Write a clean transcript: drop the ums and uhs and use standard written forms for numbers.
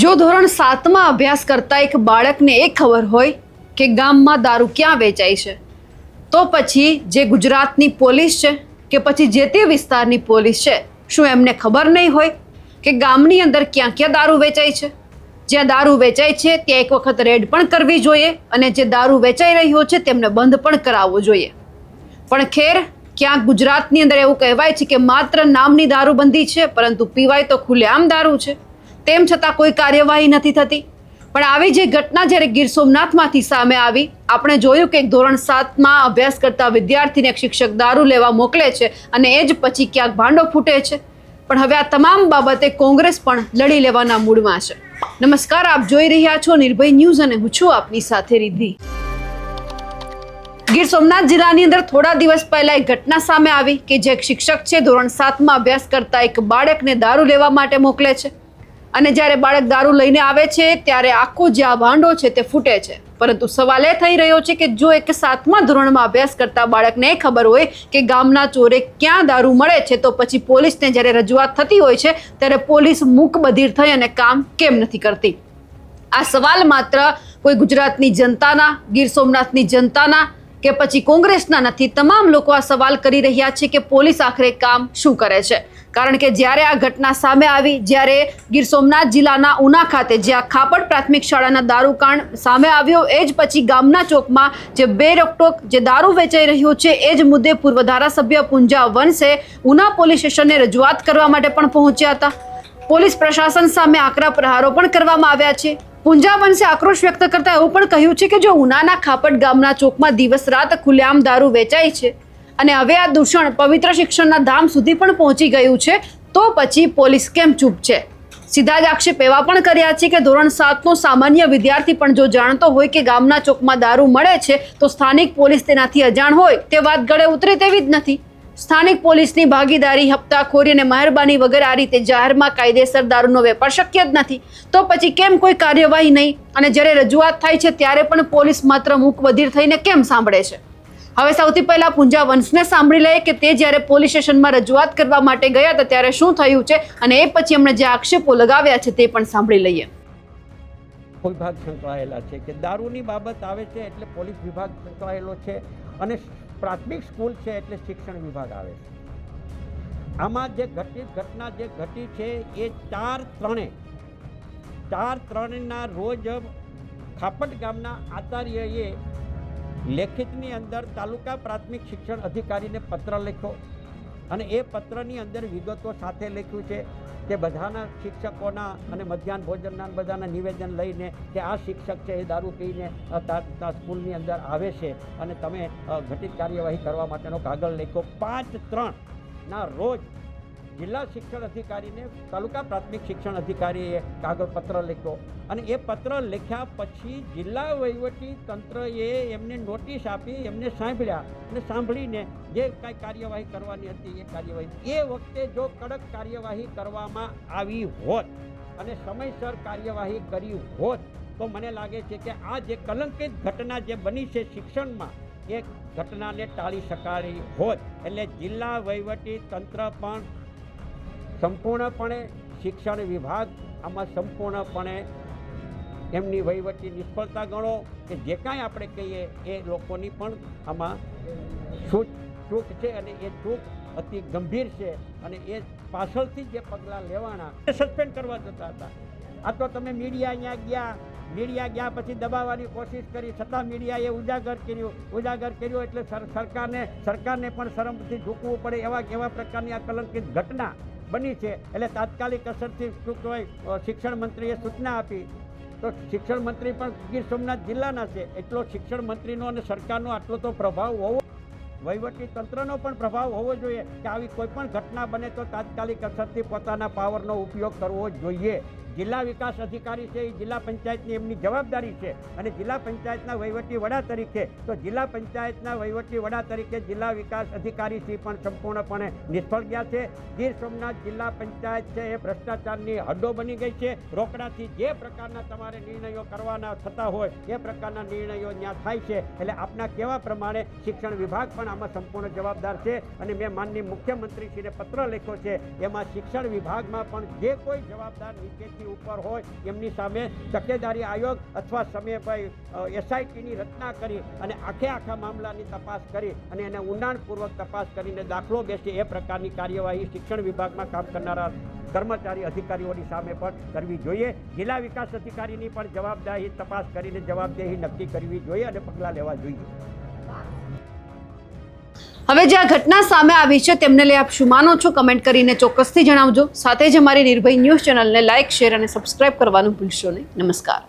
જો ધોરણ 7માં અભ્યાસ કરતા એક બાળકને એ ખબર હોય કે ગામમાં દારૂ ક્યાં વેચાય છે, તો પછી જે ગુજરાતની પોલીસ છે કે પછી જે તે વિસ્તારની પોલીસ છે, શું એમને ખબર નહીં હોય કે ગામની અંદર ક્યાં ક્યાં દારૂ વેચાય છે? જ્યાં દારૂ વેચાય છે ત્યાં એક વખત રેડ પણ કરવી જોઈએ અને જે દારૂ વેચાઈ રહ્યો છે તેમને બંધ પણ કરાવવો જોઈએ. પણ ખેર, ક્યાંક ગુજરાતની અંદર એવું કહેવાય છે કે માત્ર નામની દારૂબંધી છે, પરંતુ પીવાય તો ખુલ્લેઆમ દારૂ છે. તેમ છતાં કોઈ કાર્યવાહી નથી થતી. પણ આવી જે ઘટના જ્યારે ગીર સોમનાથમાંથી સામે આવી, આપણે જોયું કે ધોરણ 7માં અભ્યાસ કરતા વિદ્યાર્થીને એક શિક્ષક દારૂ લેવા મોકલે છે અને એ જ પછી ક્યાંક ભાંડો ફૂટે છે. પણ હવે આ તમામ બાબતે કોંગ્રેસ પણ લડી લેવાના મૂડમાં છે. નમસ્કાર, આપ જોઈ રહ્યા છો નિર્ભય ન્યૂઝ અને હું છું આપની સાથે રિદ્ધિ. ગીર સોમનાથ જિલ્લાની અંદર થોડા દિવસ પહેલા એક ઘટના સામે આવી કે જે એક શિક્ષક છે ધોરણ 7માં અભ્યાસ કરતા એક બાળકને દારૂ લેવા માટે મોકલે છે અને જ્યારે બાળક દારૂ લઈને આવે છે ત્યારે આખો જે આ ભાંડો છે તે ફૂટે છે. પરંતુ સવાલ એ થઈ રહ્યો છે કે જો એક 7મા ધોરણમાં અભ્યાસ કરતા બાળકને એ ખબર હોય કે ગામના ચોરે ક્યાં દારૂ મળે છે, તો પછી પોલીસને જ્યારે રજૂઆત થતી હોય છે ત્યારે પોલીસ મૂક બધિર થઈ અને કામ કેમ નથી કરતી? આ સવાલ માત્ર કોઈ ગુજરાતની જનતાના, ગીર સોમનાથની જનતાના કે પછી કોંગ્રેસના નથી. તમામ લોકો આ સવાલ કરી રહ્યા છે કે પોલીસ આખરે કામ શું કરે છે? કારણ કે જ્યારે આ ઘટના સામે આવી, જ્યારે ગીર સોમનાથ જિલ્લાના ઉના ખાતે જ્યાં ખાપડ પ્રાથમિક શાળાના દારૂકાંડ સામે આવ્યો, એ જ પછી ગામના ચોકમાં જે બે રોકટોક જે દારૂ વેચાઈ રહ્યો છે, એ જ મુદ્દે પૂર્વ ધારાસભ્ય પૂંજા વંશે ઉના પોલીસ સ્ટેશને રજૂઆત કરવા માટે પણ પહોંચ્યા હતા. પોલીસ પ્રશાસન સામે આકરા પ્રહારો પણ કરવામાં આવ્યા છે. પૂંજા વંશે આક્રોશ વ્યક્ત કરતા એવું પણ કહ્યું છે કે જો ઉનાના ખાપડ ગામના ચોકમાં દિવસ રાત ખુલ્લેઆમ દારૂ વેચાય છે અને હવે આ દૂષણ પવિત્ર શિક્ષણના ધામ સુધી પણ પહોંચી ગયું છે, તો પછી પોલીસ કેમ ચૂપ છે? સીધા જ આક્ષેપ એવા પણ કર્યા છે કે ધોરણ 7નો સામાન્ય વિદ્યાર્થી પણ જો જાણતો હોય કે ગામના ચોકમાં દારૂ મળે છે, તો સ્થાનિક પોલીસ તેનાથી અજાણ હોય તે વાત ગળે ઉતરે તેવી જ નથી. સ્થાનિક પોલીસની ભાગીદારી, હપ્તાખોરી અને મહેરબાની વગર આ રીતે જાહેરમાં કાયદેસર દારૂનો વેપાર શક્ય જ નથી. તો પછી કેમ કોઈ કાર્યવાહી નહીં? અને જ્યારે રજૂઆત થાય છે ત્યારે પણ પોલીસ માત્ર મૂક બધિર થઈને કેમ સાંભળે છે? હવે સૌથી પહેલા પૂંજા વંશને સાંભળી લઈએ કે તે જ્યારે પોલીસ સ્ટેશનમાં રજૂઆત કરવા માટે ગયા હતા ત્યારે શું થયું છે, અને એ પછી એમણે જે આક્ષેપો લગાવ્યા છે તે પણ સાંભળી લઈએ. વિભાગ સંકળાયેલા છે કે દારૂની બાબત આવે છે એટલે પોલીસ વિભાગ સંકળાયેલો છે અને પ્રાથમિક સ્કૂલ છે એટલે શિક્ષણ વિભાગ આવે છે. આમાં જે ઘટના જે ઘટી છે એ 4/3ના રોજ ખાપટ ગામના આચાર્યએ લેખિતની અંદર તાલુકા પ્રાથમિક શિક્ષણ અધિકારીને પત્ર લખ્યો અને એ પત્રની અંદર વિગતો સાથે લખ્યું છે કે બધાના શિક્ષકોના અને મધ્યાહન ભોજનના બધાના નિવેદન લઈને કે આ શિક્ષક છે એ દારૂ પીને સ્કૂલની અંદર આવે છે અને તમે ઘટિત કાર્યવાહી કરવા માટેનો કાગળ લખ્યો. 5/3ના રોજ જિલ્લા શિક્ષણ અધિકારીને તાલુકા પ્રાથમિક શિક્ષણ અધિકારીએ કાગળ પત્ર લખ્યો અને એ પત્ર લખ્યા પછી જિલ્લા વહીવટી તંત્રએ એમને નોટિસ આપી, એમને સાંભળ્યા અને સાંભળીને જે કાંઈ કાર્યવાહી કરવાની હતી એ કાર્યવાહી, એ વખતે જો કડક કાર્યવાહી કરવામાં આવી હોત અને સમયસર કાર્યવાહી કરી હોત તો મને લાગે છે કે આ જે કલંકિત ઘટના જે બની છે શિક્ષણમાં, એ ઘટનાને ટાળી શકાય હોત. એટલે જિલ્લા વહીવટી તંત્ર પણ સંપૂર્ણપણે, શિક્ષણ વિભાગ આમાં સંપૂર્ણપણે એમની વહીવટી નિષ્ફળતા ગણો કે જે કાંઈ આપણે કહીએ એ લોકોની પણ આમાં ચૂક છે અને એ ચૂક અતિ ગંભીર છે અને એ પાછળથી જે પગલાં લેવાના સસ્પેન્ડ કરવા જતા હતા. આ તો તમે મીડિયા ગયા પછી દબાવવાની કોશિશ કરી, છતાં મીડિયાએ ઉજાગર કર્યું એટલે સરકારને પણ શરમથી ઝૂકવું પડે એવા પ્રકારની આ કલંકિત ઘટના બની છે. એટલે તાત્કાલિક અસરથી શું કહેવાય, શિક્ષણ મંત્રીએ સૂચના આપી. તો શિક્ષણ મંત્રી પણ ગીર સોમનાથ જિલ્લાના છે, એટલો શિક્ષણ મંત્રીનો અને સરકારનો આટલો તો પ્રભાવ હોવો, વહીવટી તંત્રનો પણ પ્રભાવ હોવો જોઈએ કે આવી કોઈ પણ ઘટના બને તો તાત્કાલિક અસરથી પોતાના પાવરનો ઉપયોગ કરવો જોઈએ. જિલ્લા વિકાસ અધિકારી છે એ જિલ્લા પંચાયતની એમની જવાબદારી છે અને જિલ્લા પંચાયતના વહીવટી વડા તરીકે જિલ્લા વિકાસ અધિકારીશ્રી પણ સંપૂર્ણપણે નિષ્ફળ ગયા છે. ગીર સોમનાથ જિલ્લા પંચાયત છે એ ભ્રષ્ટાચારની હદ્દો બની ગઈ છે. રોકડાથી જે પ્રકારના તમારે નિર્ણયો કરવાના થતા હોય એ પ્રકારના નિર્ણયો ત્યાં થાય છે. એટલે આપના કહેવા પ્રમાણે શિક્ષણ વિભાગ પણ આમાં સંપૂર્ણ જવાબદાર છે અને મેં માનનીય મુખ્યમંત્રીશ્રીને પત્ર લખ્યો છે. એમાં શિક્ષણ વિભાગમાં પણ જે કોઈ જવાબદાર નીચેથી વર્ષની ઉપર હોય એમની સામે તકેદારી આયોગ અથવા સમયભાઈ એસઆઈટીની રચના કરી અને આખા મામલાની તપાસ કરી અને એને ઊંડાણપૂર્વક તપાસ કરીને દાખલો બેસે એ પ્રકારની કાર્યવાહી શિક્ષણ વિભાગમાં કામ કરનારા કર્મચારી અધિકારીઓની સામે પણ કરવી જોઈએ. જિલ્લા વિકાસ અધિકારીની પણ જવાબદારી તપાસ કરીને જવાબદેહી નક્કી કરવી જોઈએ અને પગલાં લેવા જોઈએ. હવે જે આ ઘટના સામે આવી છે તેમને લઈ આપ શું માનો છો? કમેન્ટ કરીને ચોક્કસથી જણાવજો. સાથે જ અમારી નિર્ભય ન્યૂઝ ચેનલને લાઇક, શેર અને સબસ્ક્રાઇબ કરવાનું ભૂલશો નહીં. નમસ્કાર.